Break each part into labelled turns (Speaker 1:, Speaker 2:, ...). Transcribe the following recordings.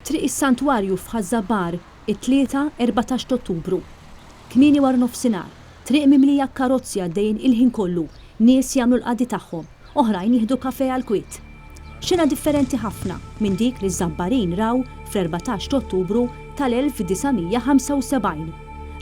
Speaker 1: Triq is-Santwarju f'Ħażabar it-3-14 Ottubru. Kmieni war nofsinhar, triq mimlija karozzi għaddejjin il-ħin kollu, nies jagħmlu l-qadi tagħhom, oħrajn jieħdu kafè għal kwiet. Xena differenti ħafna minn dik li ż-Żabbarin raw fl-14 Ottubru tal-1975.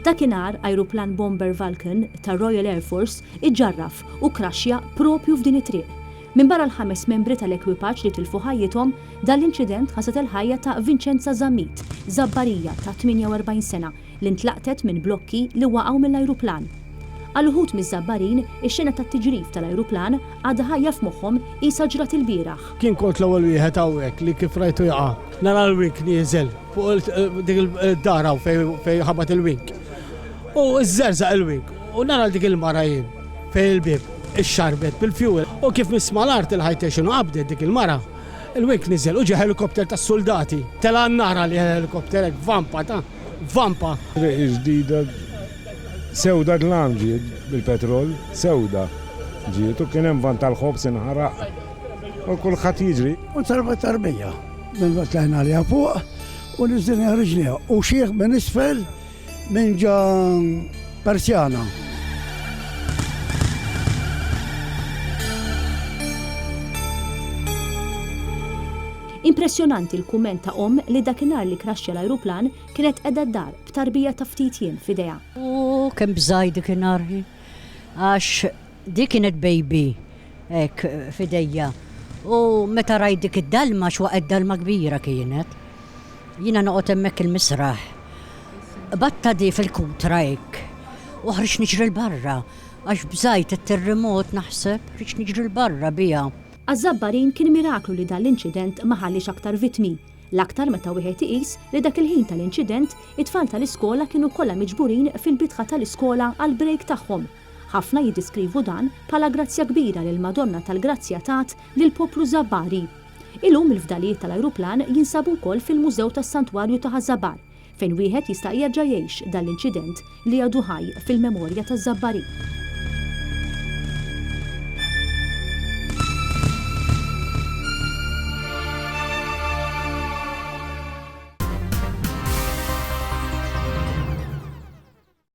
Speaker 1: Dakinhar ajruplan Bomber Vulcan tar-Royal Air Force iġġarraf u kraxxa propju f'din it-triq. Min barra l-5 membri tal-ekwipaġġ li tilfu ħajjithom, dal-inċident ħasset il-ħajja ta' Vincenza Zammit, Żabbarija ta' 48 sena li ntlaqtet minn blokki li waqgħu mill-ajruplan. Għal uħud miż-Żabbarin, ix-xena tat-tiġrif tal-ajruplan għadha ħajja f'moħħhom qisha ġrat il-bieraħ.
Speaker 2: Kien kont l-ewwel wieħed hawnhekk li kif rajtu jaqa'. Nara l-wink nieżel fuq dik id-dara fejn ħabat il-wink. U żżerżaq il-wink u nara dik il-mara jien fejn il-bib ix-xarbet bil-fjuwel u kif mis-smalt il-ħajtex qabdet dik il-mara. Il-wink niżel u ġie helikopter tas-soldati. Tela nara li helikopter hekk vampa.
Speaker 3: Ġdida sewda d-lam ġiet bil-petrol, sewda ġiet u kien hemm van tal-ħobs inħaraq u kulħadd jiġri.
Speaker 4: U tarba tarbija minn batlajna li fuq u niżdilni ħriġniha u xieħ minn isfel minn ġan Persjana.
Speaker 1: Impressjonanti l-kumment ta' li dakinhar li kraxxa l-ajruplan kienet qiegħda d-dar b'tarbija ta' ftit jiem f'idejha.
Speaker 5: Kemm bżaj dakinhar għax dik kienet baby hekk f'idejja. U meta rajt dik id-dalma x'waqgħet dalma kbira kienet. Jiena noqgħod hemmhekk il-misraħ. Batta di fil-kutra hekk. U ħriġ niġri l-barra għax bżajt it-terremot naħseb ħriġ niġri l-barra biha.
Speaker 1: Għaż-Żabbarin kien miraklu li dan l-inċident ma ħallix aktar vittmi. L-aktar meta wieħed iqis li dak il-ħin tal-inċident it-tfal tal-iskola kienu kollha miġburin fil-bitħa tal-iskola għal brejk tagħhom. Ħafna jiddiskrivu dan bħala grazzja kbira lil Madonna tal-Grazzja tat lil poplu Żabbari. Illum il-fdalijiet tal-ajruplan jinsabu wkoll fil-Mużew tas-Santwarju ta' Ħażabar fejn wieħed jista' jerġa' jgħix dan l-inċident li għadu ħaj fil-memorja taż-Żabbarin.